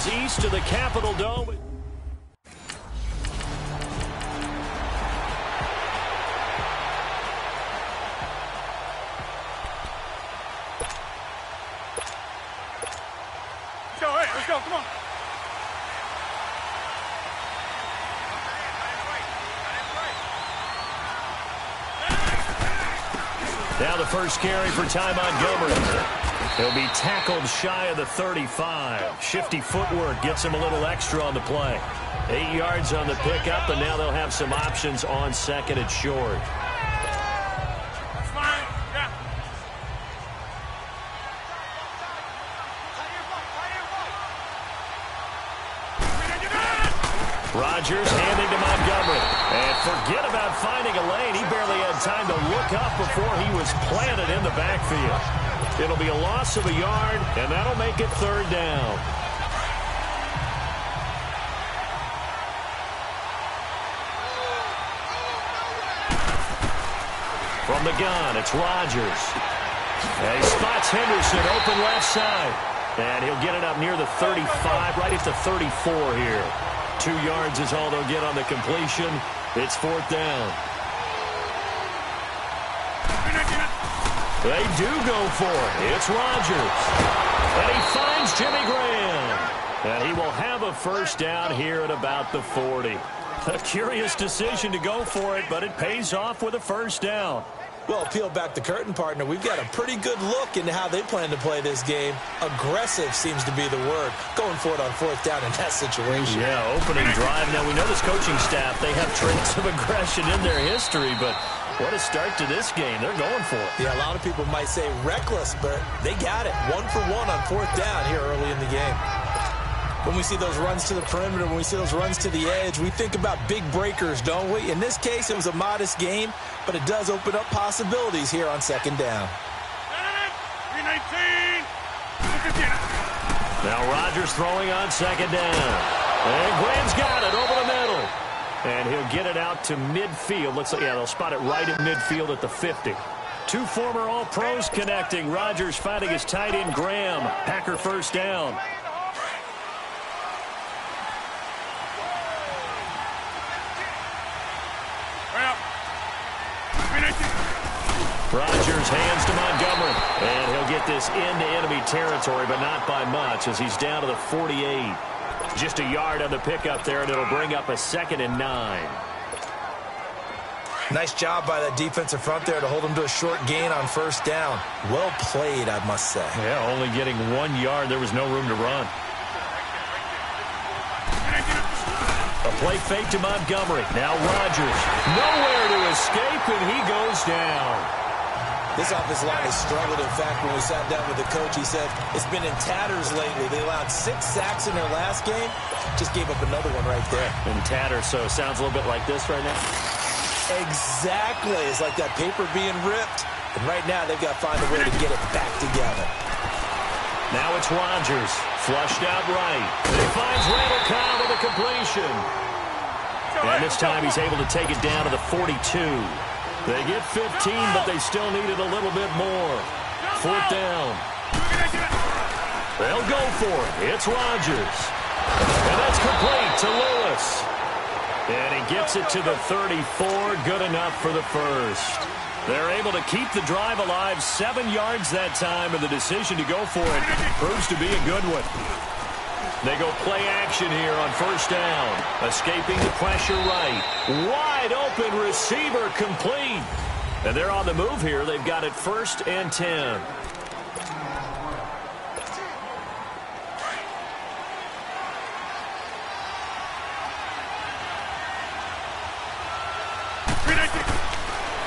miles east of the Capitol Dome. Let's go, come on. Now the first carry for Ty Montgomery. He'll be tackled shy of the 35. Shifty footwork gets him a little extra on the play. 8 yards on the pickup, and now they'll have some options on second and short. That's fine. Yeah. Rodgers handing to Montgomery. And forget about finding a lane. He barely had time to look up before he was planted in the backfield. It'll be a loss of a yard, and that'll make it third down. From the gun, it's Rodgers. And he spots Henderson open left side. And he'll get it up near the 35, right at the 34 here. 2 yards is all they'll get on the completion. It's fourth down. They do go for it. It's Rodgers. And he finds Jimmy Graham. And he will have a first down here at about the 40. A curious decision to go for it, but it pays off with a first down. Well, peel back the curtain, partner. We've got a pretty good look into how they plan to play this game. Aggressive seems to be the word. Going for it on fourth down in that situation. Yeah, opening drive. Now, we know this coaching staff, they have traits of aggression in their history, but what a start to this game. They're going for it. Yeah, a lot of people might say reckless, but they got it. 1 for 1 on fourth down here early in the game. When we see those runs to the perimeter, when we see those runs to the edge, we think about big breakers, don't we? In this case, it was a modest game, but it does open up possibilities here on second down. 319. Now Rodgers throwing on second down. And Graham's got it over the middle. And he'll get it out to midfield. Looks like, yeah, they'll spot it right at midfield at the 50. 2 former All-Pros connecting. Rodgers finding his tight end, Graham. Packer first down. Rodgers hands to Montgomery. And he'll get this into enemy territory, but not by much as he's down to the 48. Just a yard on the pickup there, and it'll bring up a 2nd and 9. Nice job by that defensive front there to hold him to a short gain on first down. Well played, I must say. Yeah, only getting 1 yard. There was no room to run. A play fake to Montgomery. Now Rodgers. Nowhere to escape, and he goes down. This offensive line has struggled. In fact, when we sat down with the coach, he said it's been in tatters lately. They allowed 6 sacks in their last game. Just gave up another one right there. In tatters, so it sounds a little bit like this right now. Exactly. It's like that paper being ripped. And right now, they've got to find a way to get it back together. Now it's Rodgers. Flushed out right. And he finds Randall Cobb with a completion. And this time he's able to take it down to the 42. They get 15, but they still needed a little bit more. Fourth down. They'll go for it. It's Rodgers. And that's complete to Lewis. And he gets it to the 34. Good enough for the first. They're able to keep the drive alive. 7 yards that time, and the decision to go for it proves to be a good one. They go play action here on first down. Escaping the pressure right. Wide open receiver complete. And they're on the move here. They've got it 1st and 10.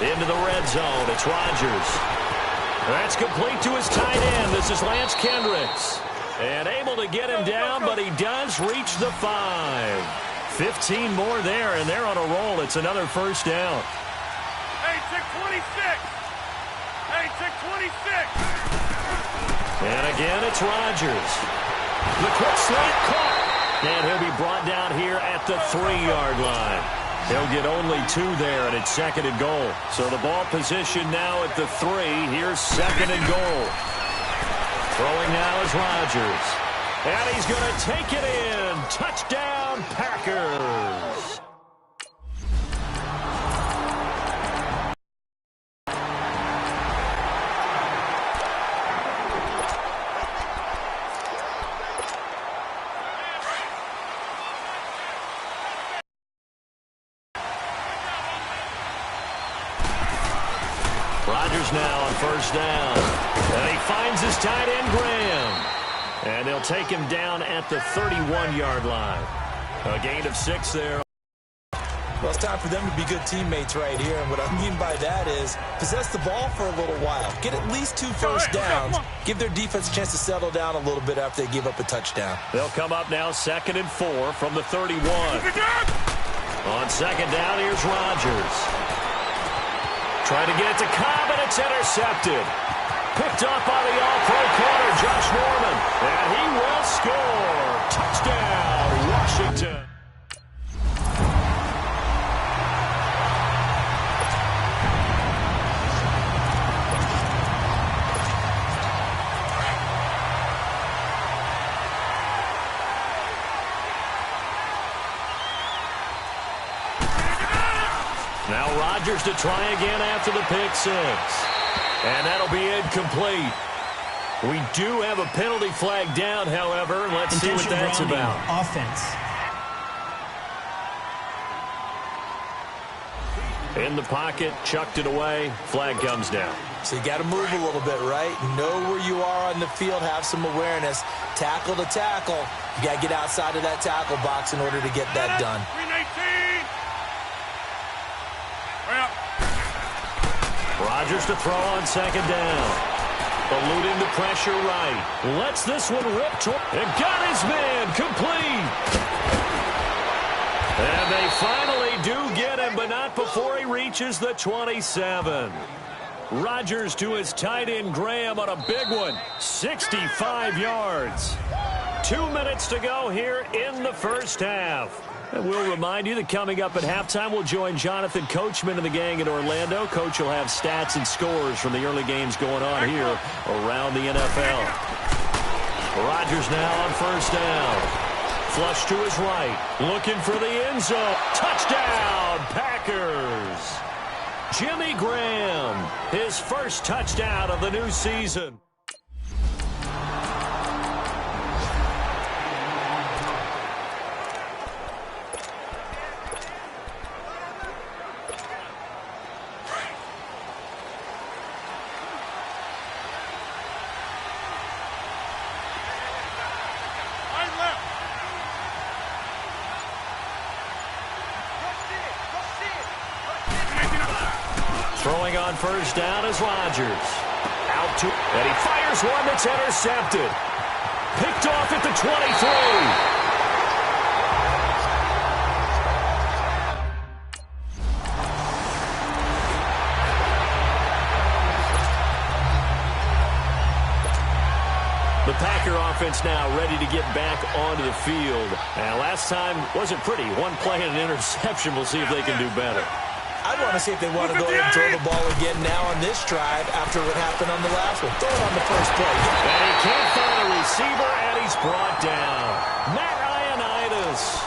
Into the red zone. It's Rodgers. That's complete to his tight end. This is Lance Kendricks. And able to get him down, but he does reach the 5. 15 more there, and they're on a roll. It's another first down. Hey, tick 26. Hey, tick 26. And again, it's Rodgers. The quick slant caught. And he'll be brought down here at the 3-yard line. He'll get only 2 there, and it's 2nd and goal. So the ball position now at the 3. Here's 2nd and goal. Throwing now is Rodgers. And he's going to take it in. Touchdown, Packers. Rodgers now on first down. And he finds his tight end, Graham. And they'll take him down at the 31-yard line. A gain of 6 there. Well, it's time for them to be good teammates right here. And what I mean by that is possess the ball for a little while. Get at least 2 first downs. Give their defense a chance to settle down a little bit after they give up a touchdown. They'll come up now 2nd and 4 from the 31. On 2nd down, here's Rodgers. Trying to get it to Cobb, and it's intercepted. Picked up by the all-pro corner, Josh Norman. And he will score. Touchdown, Washington. Now Rodgers to try again after the pick 6. And that'll be incomplete. We do have a penalty flag down, however. Let's see what that's about. Offense. In the pocket, chucked it away. Flag comes down. So you got to move a little bit, right? Know where you are on the field. Have some awareness. Tackle to tackle. You got to get outside of that tackle box in order to get that done. 319. Well. Rodgers to throw on 2nd down. Eluding the pressure right. Lets this one rip. And got his man complete. And they finally do get him, but not before he reaches the 27. Rodgers to his tight end Graham on a big one. 65 yards. 2 minutes to go here in the first half. And we'll remind you that coming up at halftime, we'll join Jonathan Coachman and the gang in Orlando. Coach will have stats and scores from the early games going on here around the NFL. Rodgers now on first down. Flush to his right. Looking for the end zone. Touchdown, Packers. Jimmy Graham, his first touchdown of the new season. Throwing on first down is Rodgers. Out to, and he fires one that's intercepted. Picked off at the 23. The Packer offense now ready to get back onto the field. And last time wasn't pretty. One play and an interception. We'll see if they can do better. I want to see if they want to go ahead and throw the ball again now on this drive after what happened on the last one. Throw it on the first play. And he can't find a receiver, and he's brought down. Matt Ioannidis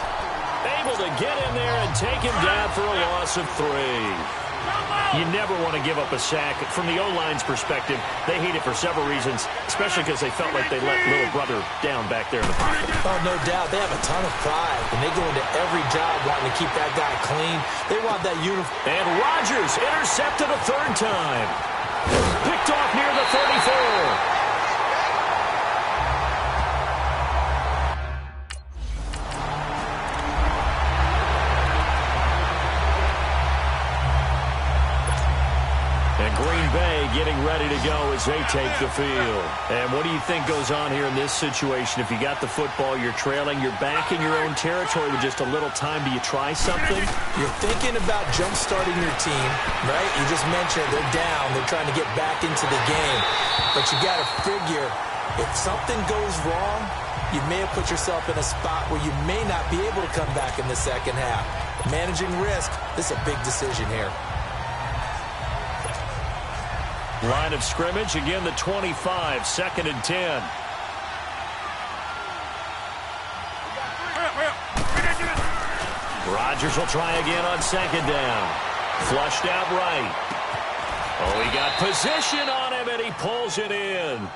able to get in there and take him down for a loss of 3. You never want to give up a sack. From the O-line's perspective, they hate it for several reasons, especially because they felt like they let little brother down back there in the pocket. Oh, no doubt. They have a ton of pride, and they go into every job wanting to keep that guy clean. They want that uniform. And Rodgers intercepted a 3rd time. Picked off near the 34. Green Bay getting ready to go as they take the field. And what do you think goes on here in this situation? If you got the football, you're trailing, you're back in your own territory with just a little time. Do you try something? You're thinking about jump-starting your team, right? You just mentioned they're down. They're trying to get back into the game. But you got to figure, if something goes wrong, you may have put yourself in a spot where you may not be able to come back in the second half. Managing risk, this is a big decision here. Line of scrimmage, again the 25, 2nd and 10. Rodgers will try again on second down. Flushed out right. Oh, he got position on him, and he pulls it in.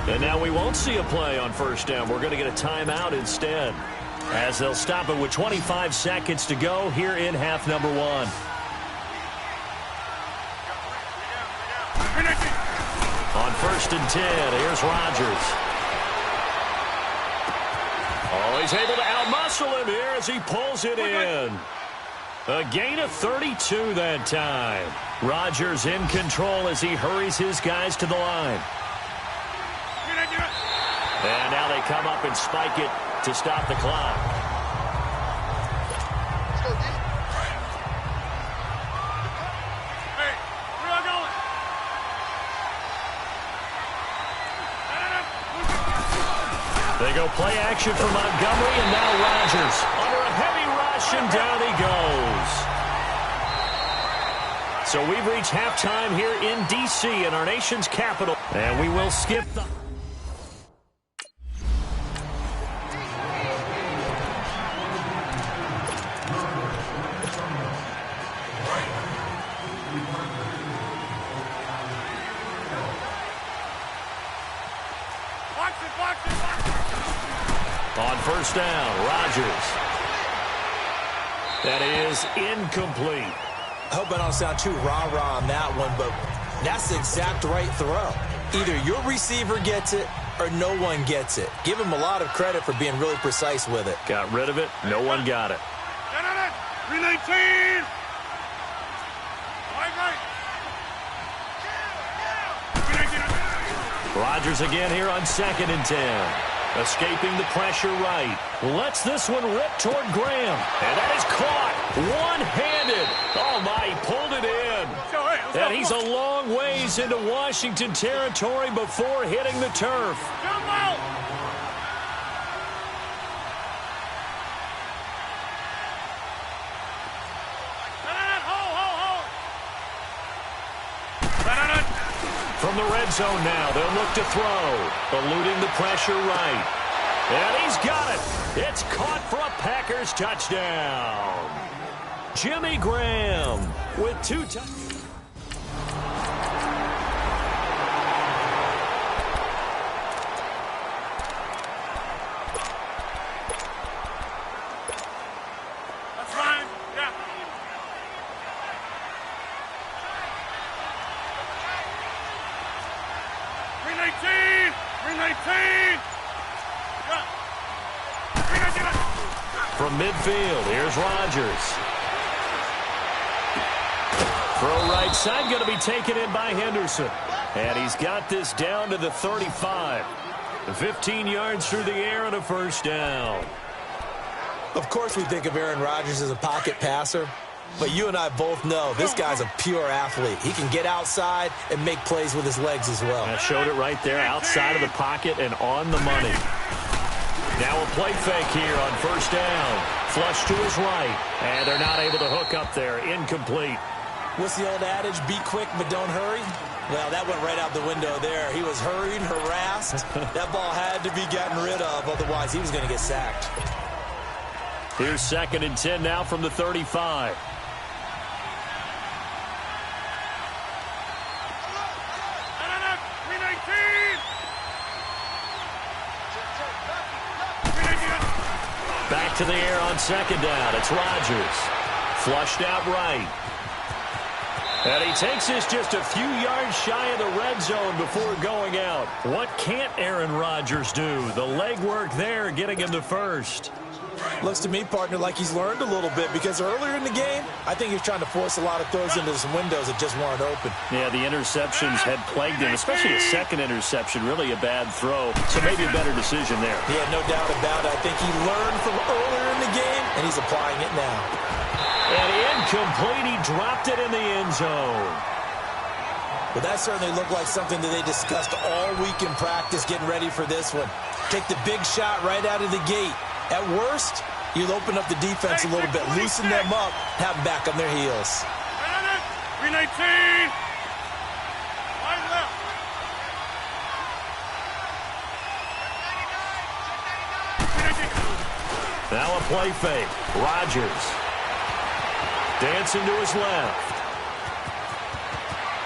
And now we won't see a play on first down. We're going to get a timeout instead, as they'll stop it with 25 seconds to go here in half number one. On 1st and 10, here's Rodgers. Oh, he's able to outmuscle him here as he pulls it in. A gain of 32 that time. Rodgers in control as he hurries his guys to the line. And now they come up and spike it to stop the clock. Hey, where are you going? They go play action for Montgomery, and now Rodgers under a heavy rush, and down he goes. So we've reached halftime here in D.C. in our nation's capital, and we will skip the... On first down, Rodgers. That is incomplete. I hope I don't sound too rah-rah on that one, but that's the exact right throw. Either your receiver gets it or no one gets it. Give him a lot of credit for being really precise with it. Got rid of it. No one got it. 319! Rodgers again here on 2nd and 10. Escaping the pressure right. Lets this one rip toward Graham. And that is caught. One-handed. Oh, my, he pulled it in. And he's a long ways into Washington territory before hitting the turf. Jump out! From the red zone now, they'll look to throw. Eluding the pressure right. And he's got it. It's caught for a Packers touchdown. Jimmy Graham with 2 touchdowns. That's fine. Yeah. From midfield, here's Rodgers. Throw right side, going to be taken in by Henderson. And he's got this down to the 35. 15 yards through the air and a first down. Of course we think of Aaron Rodgers as a pocket passer, but you and I both know this guy's a pure athlete. He can get outside and make plays with his legs as well. I showed it right there, outside of the pocket and on the money. Now a play fake here on first down. Flush to his right, and they're not able to hook up there. Incomplete. What's the old adage? Be quick, but don't hurry. Well, that went right out the window there. He was hurried, harassed. That ball had to be gotten rid of, otherwise he was going to get sacked. Here's 2nd and 10 now from the 35. Back to the air on 2nd down. It's Rodgers. Flushed out right. And he takes this just a few yards shy of the red zone before going out. What can't Aaron Rodgers do? The legwork there getting him the first. Looks to me, partner, like he's learned a little bit, because earlier in the game, I think he was trying to force a lot of throws into some windows that just weren't open. Yeah, the interceptions had plagued him, especially a second interception, really a bad throw. So maybe a better decision there. Yeah, no doubt about it. I think he learned from earlier in the game, and he's applying it now. And incomplete, he dropped it in the end zone. But that certainly looked like something that they discussed all week in practice getting ready for this one. Take the big shot right out of the gate. At worst, you'll open up the defense a little bit, loosen them up, have them back on their heels. 319. Line left. Now a play fake. Rodgers. Dancing to his left.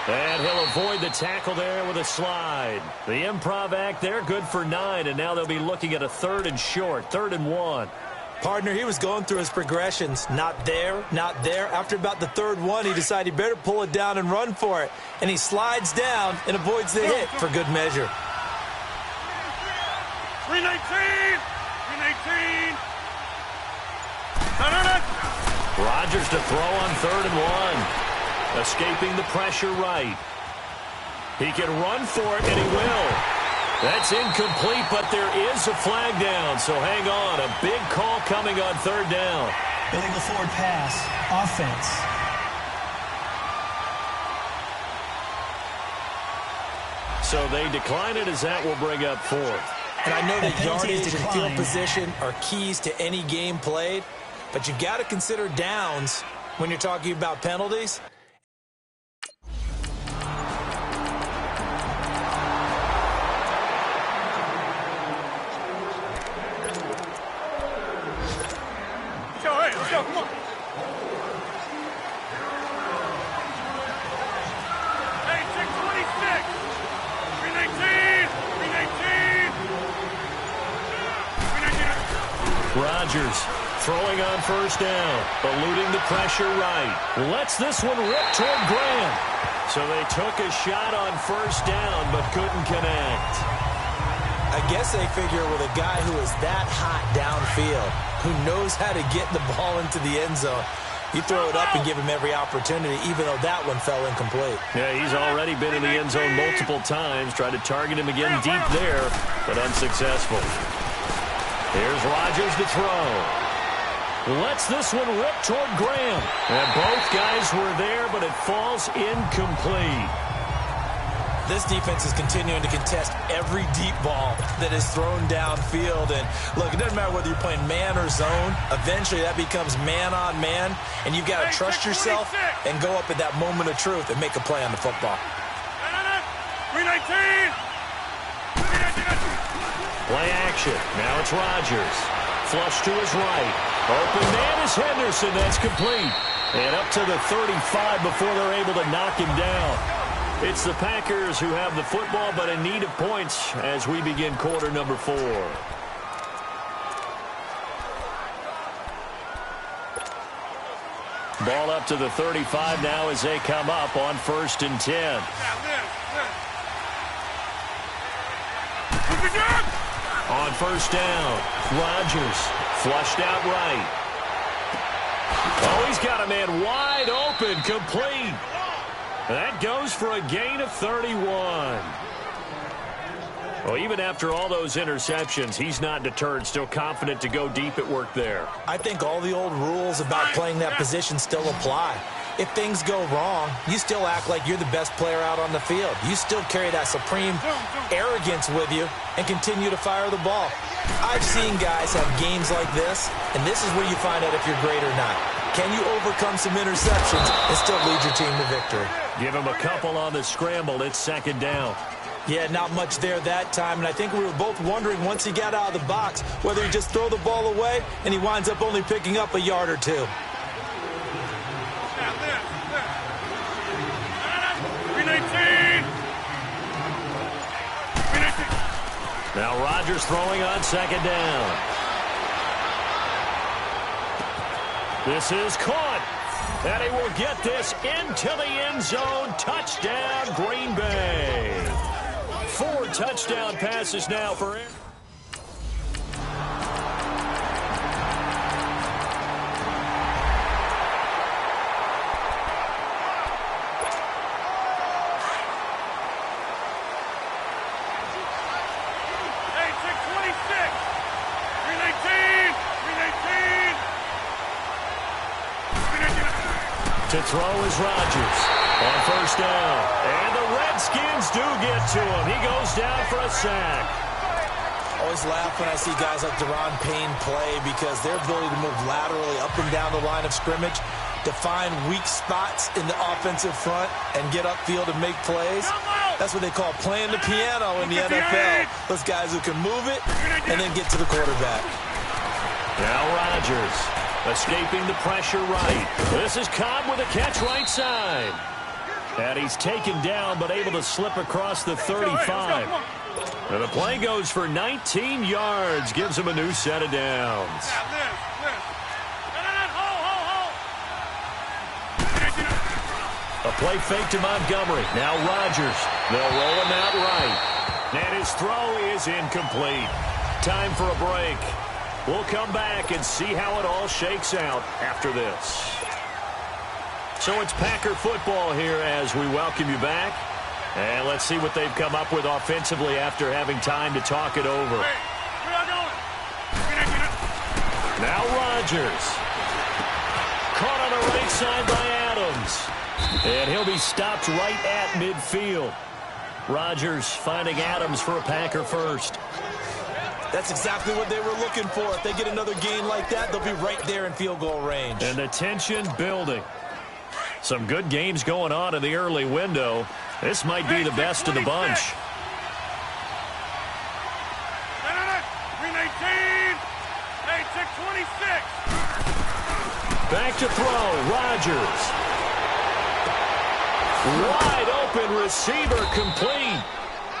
And he'll avoid the tackle there with a slide. The improv act there, good for 9, and now they'll be looking at a 3rd and short, 3rd and 1. Partner, he was going through his progressions. Not there, not there. After about the 3rd one, he decided he better pull it down and run for it. And he slides down and avoids the hit for good measure. 319! 319! Rodgers to throw on 3rd and 1. Escaping the pressure right. He can run for it, and he will. That's incomplete, but there is a flag down, so hang on. A big call coming on 3rd down. Illegal forward pass. Offense. So they decline it as that will bring up 4th. And I know that yardage and field position are keys to any game played, but you've got to consider downs when you're talking about penalties. Let's go, come on. Hey, 626. 319. 319. 319. Rodgers throwing on 1st down, eluding the pressure right. Lets this one rip toward Graham. So they took a shot on 1st down, but couldn't connect. I guess they figure with a guy who is that hot downfield, who knows how to get the ball into the end zone, you throw it up and give him every opportunity, even though that one fell incomplete. Yeah, he's already been in the end zone multiple times. Tried to target him again deep there, but unsuccessful. Here's Rodgers to throw. Lets this one rip toward Graham. And both guys were there, but it falls incomplete. This defense is continuing to contest every deep ball that is thrown downfield. And, look, it doesn't matter whether you're playing man or zone. Eventually, that becomes man-on-man, and you've got to trust yourself and go up at that moment of truth and make a play on the football. 319! Play action. Now it's Rodgers. Flush to his right. Open man is Henderson. That's complete. And up to the 35 before they're able to knock him down. It's the Packers who have the football, but in need of points as we begin quarter number 4. Ball up to the 35 now as they come up on 1st and 10. On 1st down, Rodgers flushed out right. Oh, he's got a man wide open, complete. That goes for a gain of 31. Well, even after all those interceptions, he's not deterred, still confident to go deep at work there. I think all the old rules about playing that position still apply. If things go wrong, you still act like you're the best player out on the field. You still carry that supreme arrogance with you and continue to fire the ball. I've seen guys have games like this, and this is where you find out if you're great or not. Can you overcome some interceptions and still lead your team to victory? Give him a couple on the scramble. It's 2nd down. Yeah, not much there that time, and I think we were both wondering once he got out of the box whether he'd just throw the ball away and he winds up only picking up a yard or 2. 319! Now Rodgers throwing on 2nd down. This is caught. And he will get this into the end zone. Touchdown, Green Bay. 4 touchdown passes now for Aaron. Hey, 626! 319! 319! To throw is Rodgers on 1st down. And the Redskins do get to him. He goes down for a sack. Always laugh when I see guys like Deron Payne play because their ability to move laterally up and down the line of scrimmage, to find weak spots in the offensive front and get upfield and make plays. That's what they call playing the piano in the NFL. Those guys who can move it and then get to the quarterback. Now Rodgers escaping the pressure right. This is Cobb with a catch right side. And he's taken down but able to slip across the 35. And the play goes for 19 yards. Gives him a new set of downs. A play fake to Montgomery. Now Rodgers. They'll roll him out right. And his throw is incomplete. Time for a break. We'll come back and see how it all shakes out after this. So it's Packer football here as we welcome you back. And let's see what they've come up with offensively after having time to talk it over. Now Rodgers. Caught on the right side by Adams. And he'll be stopped right at midfield. Rodgers finding Adams for a Packer first. That's exactly what they were looking for. If they get another gain like that, they'll be right there in field goal range. And the tension building. Some good games going on in the early window. This might be the best of the bunch. 26. Back to throw. Rodgers. Wide open receiver complete.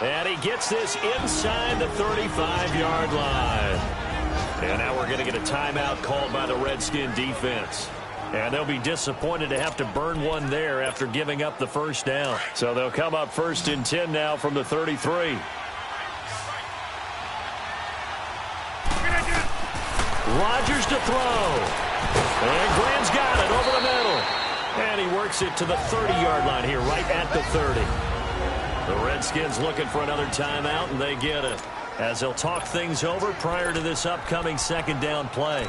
And he gets this inside the 35-yard line. And now we're going to get a timeout called by the Redskin defense. And they'll be disappointed to have to burn one there after giving up the first down. So they'll come up 1st and 10 now from the 33. Rodgers to throw. And Graham's got it over the middle. And he works it to the 30-yard line here, right at the 30. The Redskins looking for another timeout, and they get it, as they'll talk things over prior to this upcoming second down play.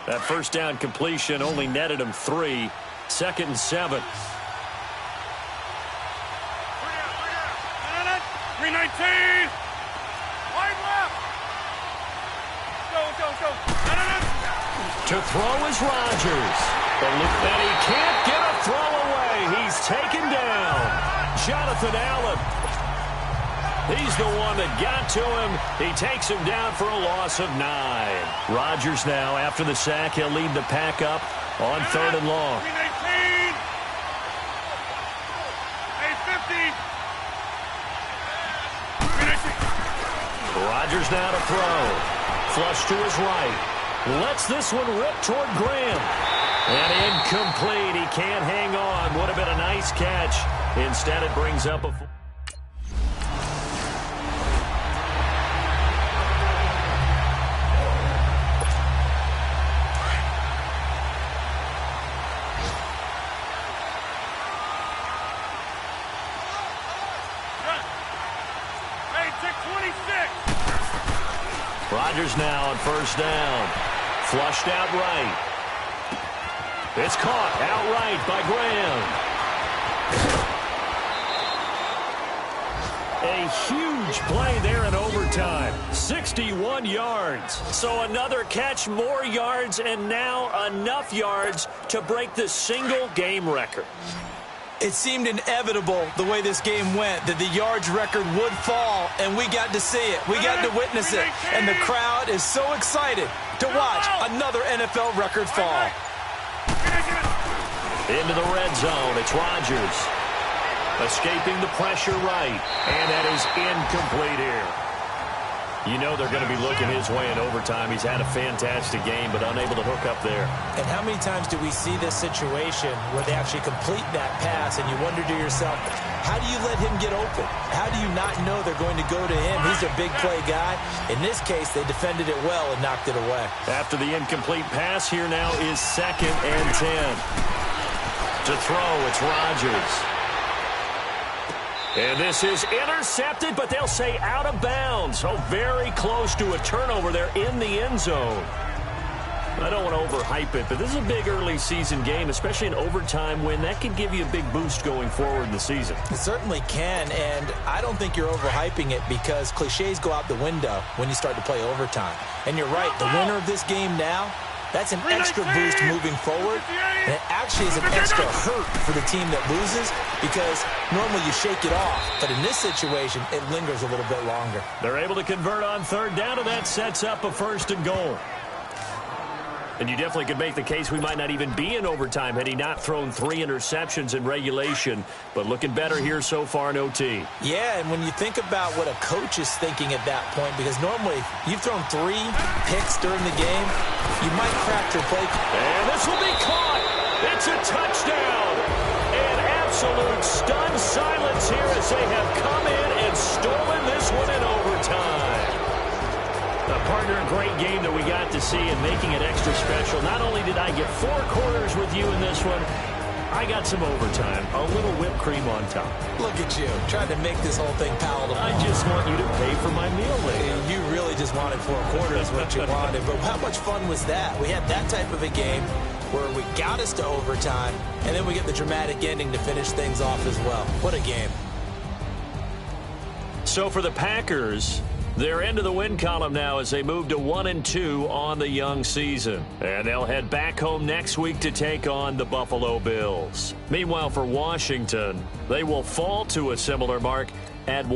That first down completion only netted him 3. 2nd and 7. 319. Wide left. Go. To throw is Rodgers. And he can't get a throw away. He's taken down. Jonathan Allen. He's the one that got to him. He takes him down for a loss of 9. Rodgers now, after the sack, he'll lead the pack up on 3rd and long. 319. 850. Rodgers now to throw. Flush to his right. Lets this one rip toward Graham. And incomplete. He can't hang on. Would have been a nice catch. Instead, it brings up a... Rodgers now on 1st down. Flushed out right. It's caught outright by Graham. A huge play there in overtime. 61 yards. So another catch, more yards, and now enough yards to break the single game record. It seemed inevitable the way this game went that the yards record would fall, and we got to see it. We got to witness it, and the crowd is so excited to watch another NFL record fall. Into the red zone, it's Rodgers. Escaping the pressure right, and that is incomplete here. You know they're going to be looking his way in overtime. He's had a fantastic game, but unable to hook up there. And how many times do we see this situation where they actually complete that pass, and you wonder to yourself, how do you let him get open? How do you not know they're going to go to him? He's a big play guy. In this case, they defended it well and knocked it away. After the incomplete pass, here now is 2nd and 10. To throw, it's Rodgers. And this is intercepted, but they'll say out of bounds. So very close to a turnover there in the end zone. I don't want to overhype it, but this is a big early season game, especially an overtime win. That can give you a big boost going forward in the season. It certainly can, and I don't think you're overhyping it because cliches go out the window when you start to play overtime. And you're right, the winner of this game now That's an extra boost moving forward, and it actually is an extra hurt for the team that loses because normally you shake it off, but in this situation, it lingers a little bit longer. They're able to convert on third down, and that sets up a first and goal. And you definitely could make the case we might not even be in overtime had he not thrown 3 interceptions in regulation, but looking better here so far in OT. Yeah, and when you think about what a coach is thinking at that point, because normally you've thrown 3 picks during the game, you might crack your play. And this will be caught. It's a touchdown. And absolute stunned silence here as they have come in and stolen this one in overtime. Partner, a great game that we got to see and making it extra special. Not only did I get 4 quarters with you in this one, I got some overtime, a little whipped cream on top. Look at you, trying to make this whole thing palatable. I just want you to pay for my meal later. You really just wanted 4 quarters, what you wanted. But how much fun was that? We had that type of a game where we got us to overtime, and then we get the dramatic ending to finish things off as well. What a game. So for the Packers, they're into the win column now as they move to 1-2 on the young season. And they'll head back home next week to take on the Buffalo Bills. Meanwhile, for Washington, they will fall to a similar mark at